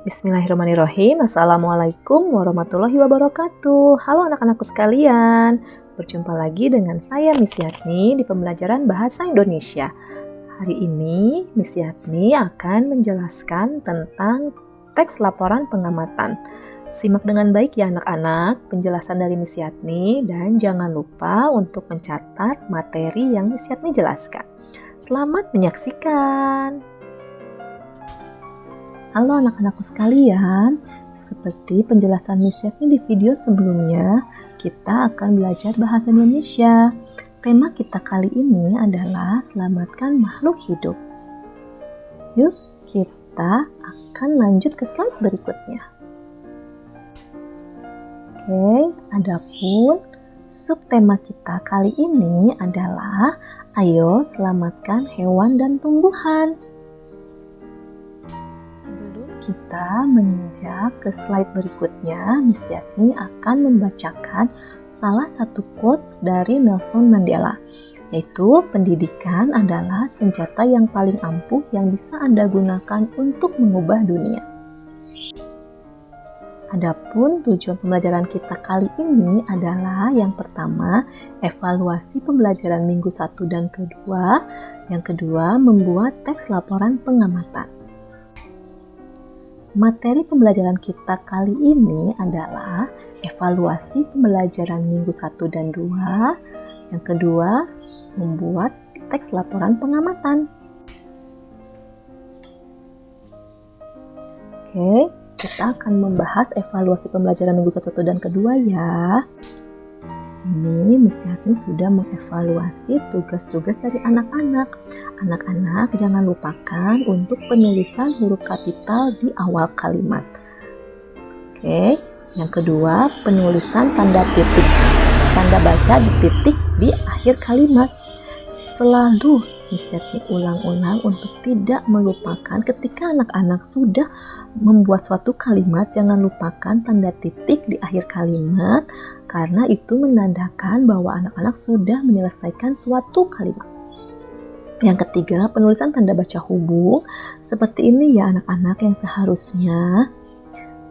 Bismillahirrahmanirrahim. Assalamualaikum warahmatullahi wabarakatuh. Halo anak-anakku sekalian. Berjumpa lagi dengan saya Miss Yatni di pembelajaran Bahasa Indonesia. Hari ini Miss Yatni akan menjelaskan tentang teks laporan pengamatan. Simak dengan baik ya anak-anak penjelasan dari Miss Yatni dan jangan lupa untuk mencatat materi yang Miss Yatni jelaskan. Selamat menyaksikan. Halo anak-anakku sekalian, seperti penjelasan Miss Yatni di video sebelumnya, kita akan belajar bahasa Indonesia. Tema kita kali ini adalah selamatkan makhluk hidup. Yuk, kita akan lanjut ke slide berikutnya. Oke, adapun subtema kita kali ini adalah ayo selamatkan hewan dan tumbuhan. Kita menginjak ke slide berikutnya, Miss Yatni akan membacakan salah satu quotes dari Nelson Mandela, yaitu pendidikan adalah senjata yang paling ampuh yang bisa Anda gunakan untuk mengubah dunia. Adapun tujuan pembelajaran kita kali ini adalah yang pertama, evaluasi pembelajaran minggu 1 dan kedua, yang kedua, membuat teks laporan pengamatan. Materi pembelajaran kita kali ini adalah evaluasi pembelajaran minggu 1 dan 2. Yang kedua, membuat teks laporan pengamatan. Oke, kita akan membahas evaluasi pembelajaran minggu ke-1 dan kedua ya. Di sini Miss Yatni sudah mengevaluasi tugas-tugas dari anak-anak. Anak-anak jangan lupakan untuk penulisan huruf kapital di awal kalimat. Oke, yang kedua penulisan tanda titik, tanda baca di titik di akhir kalimat. Selalu Miss Yatni ulang-ulang untuk tidak melupakan ketika anak-anak sudah membuat suatu kalimat, jangan lupakan tanda titik di akhir kalimat karena itu menandakan bahwa anak-anak sudah menyelesaikan suatu kalimat. Yang ketiga, penulisan tanda baca hubung. Seperti ini ya anak-anak yang seharusnya.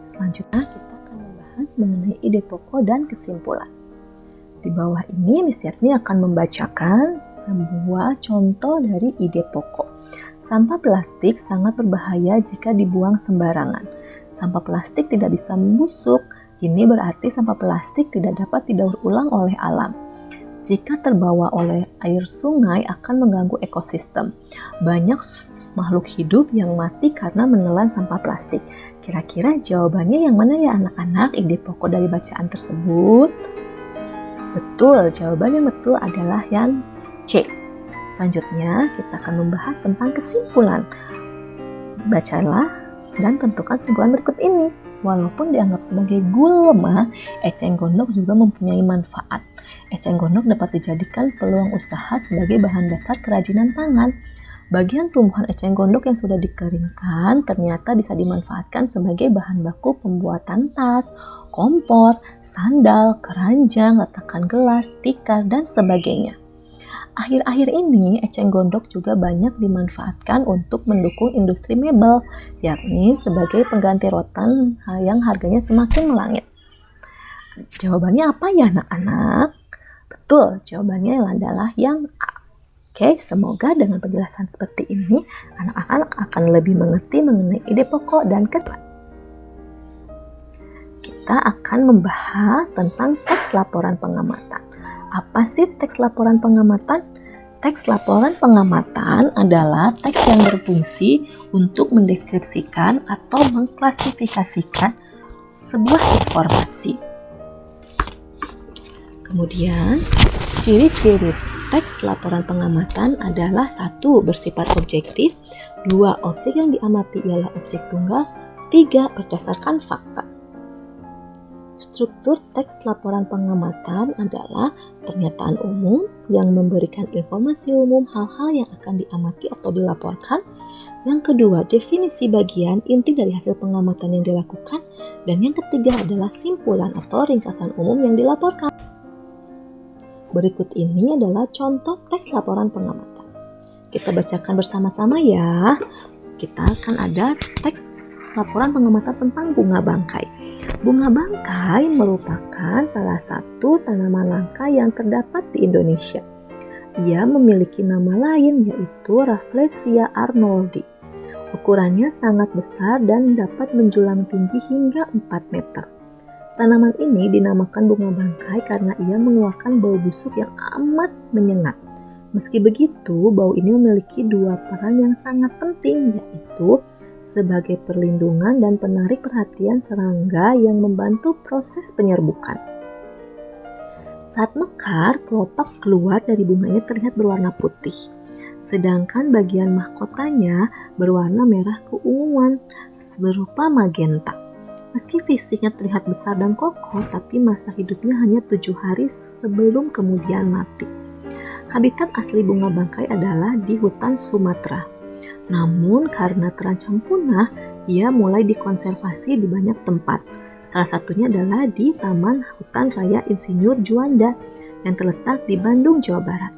Selanjutnya kita akan membahas mengenai ide pokok dan kesimpulan. Di bawah ini Miss Yatni akan membacakan sebuah contoh dari ide pokok. Sampah plastik sangat berbahaya jika dibuang sembarangan. Sampah plastik tidak bisa membusuk. Ini berarti sampah plastik tidak dapat didaur ulang oleh alam. Jika terbawa oleh air sungai akan mengganggu ekosistem. Banyak makhluk hidup yang mati karena menelan sampah plastik. Kira-kira jawabannya yang mana ya anak-anak? Ide pokok dari bacaan tersebut. Betul, jawaban yang betul adalah yang C. Selanjutnya, kita akan membahas tentang kesimpulan. Bacalah dan tentukan kesimpulan berikut ini. Walaupun dianggap sebagai gulma, eceng gondok juga mempunyai manfaat. Eceng gondok dapat dijadikan peluang usaha sebagai bahan dasar kerajinan tangan. Bagian tumbuhan eceng gondok yang sudah dikeringkan ternyata bisa dimanfaatkan sebagai bahan baku pembuatan tas, kompor, sandal, keranjang, letakan gelas, tikar, dan sebagainya. Akhir-akhir ini, eceng gondok juga banyak dimanfaatkan untuk mendukung industri mebel, yakni sebagai pengganti rotan yang harganya semakin melangit. Jawabannya apa ya anak-anak? Betul, jawabannya adalah yang A. Oke, semoga dengan penjelasan seperti ini, anak-anak akan lebih mengerti mengenai ide pokok dan kesimpulan. Kita akan membahas tentang teks laporan pengamatan. Apa sih teks laporan pengamatan? Teks laporan pengamatan adalah teks yang berfungsi untuk mendeskripsikan atau mengklasifikasikan sebuah informasi. Kemudian, ciri-ciri teks laporan pengamatan adalah 1. Bersifat objektif, 2. Objek yang diamati ialah objek tunggal, 3. Berdasarkan fakta. Struktur teks laporan pengamatan adalah pernyataan umum yang memberikan informasi umum hal-hal yang akan diamati atau dilaporkan. Yang kedua, definisi bagian inti dari hasil pengamatan yang dilakukan. Dan yang ketiga adalah simpulan atau ringkasan umum yang dilaporkan. Berikut ini adalah contoh teks laporan pengamatan. Kita bacakan bersama-sama ya. Kita akan ada teks laporan pengamatan tentang bunga bangkai. Bunga bangkai merupakan salah satu tanaman langka yang terdapat di Indonesia. Ia memiliki nama lain yaitu Rafflesia arnoldi. Ukurannya sangat besar dan dapat menjulang tinggi hingga 4 meter. Tanaman ini dinamakan bunga bangkai karena ia mengeluarkan bau busuk yang amat menyengat. Meski begitu, bau ini memiliki dua peran yang sangat penting, yaitu sebagai perlindungan dan penarik perhatian serangga yang membantu proses penyerbukan. Saat mekar, kelopak keluar dari bunganya terlihat berwarna putih, sedangkan bagian mahkotanya berwarna merah keunguan berupa magenta. Meski fisiknya terlihat besar dan kokoh, tapi masa hidupnya hanya 7 hari sebelum kemudian mati. Habitat asli bunga bangkai adalah di hutan Sumatera. Namun karena terancam punah, ia mulai dikonservasi di banyak tempat. Salah satunya adalah di Taman Hutan Raya Insinyur Juanda yang terletak di Bandung, Jawa Barat.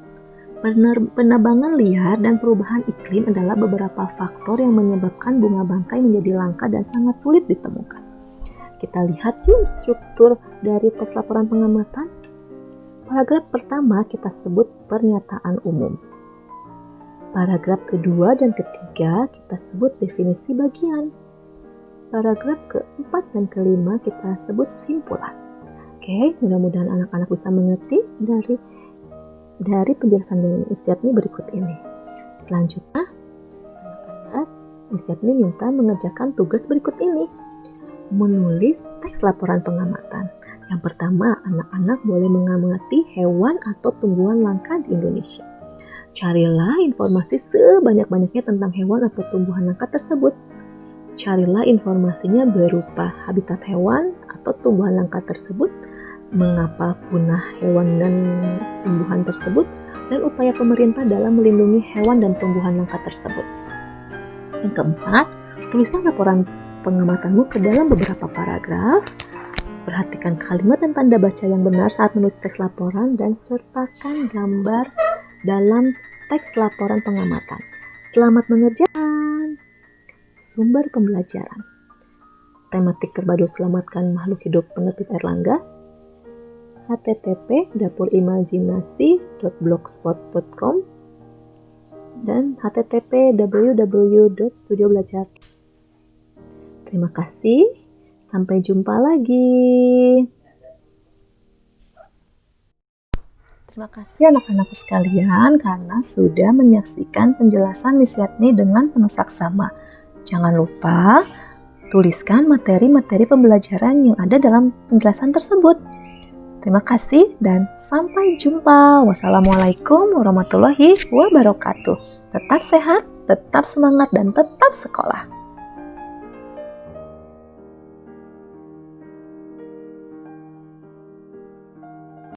Penebangan liar dan perubahan iklim adalah beberapa faktor yang menyebabkan bunga bangkai menjadi langka dan sangat sulit ditemukan. Kita lihat yuk struktur dari teks laporan pengamatan. Paragraf pertama kita sebut pernyataan umum. Paragraf kedua dan ketiga kita sebut definisi bagian. Paragraf keempat dan kelima kita sebut simpulan. Oke, mudah-mudahan anak-anak bisa mengerti dari penjelasan dari Miss Yatni berikut ini. Selanjutnya, anak-anak Miss Yatni minta mengerjakan tugas berikut ini. Menulis teks laporan pengamatan. Yang pertama, anak-anak boleh mengamati hewan atau tumbuhan langka di Indonesia. Carilah informasi sebanyak-banyaknya tentang hewan atau tumbuhan langka tersebut. Carilah informasinya berupa habitat hewan atau tumbuhan langka tersebut, mengapa punah hewan dan tumbuhan tersebut, dan upaya pemerintah dalam melindungi hewan dan tumbuhan langka tersebut. Yang keempat, tulislah laporan pengamatanmu ke dalam beberapa paragraf. Perhatikan kalimat dan tanda baca yang benar saat menulis teks laporan dan sertakan gambar dalam teks laporan pengamatan. Selamat mengerjakan. Sumber pembelajaran. Tematik terpadu selamatkan makhluk hidup penerbit Erlangga. http://dapurimajinasi.blogspot.com dan http://www.studiobelajar. Terima kasih. Sampai jumpa lagi. Terima kasih anak-anakku sekalian karena sudah menyaksikan penjelasan Miss Yatni dengan penuh saksama. Jangan lupa tuliskan materi-materi pembelajaran yang ada dalam penjelasan tersebut. Terima kasih dan sampai jumpa. Wassalamualaikum warahmatullahi wabarakatuh. Tetap sehat, tetap semangat, dan tetap sekolah.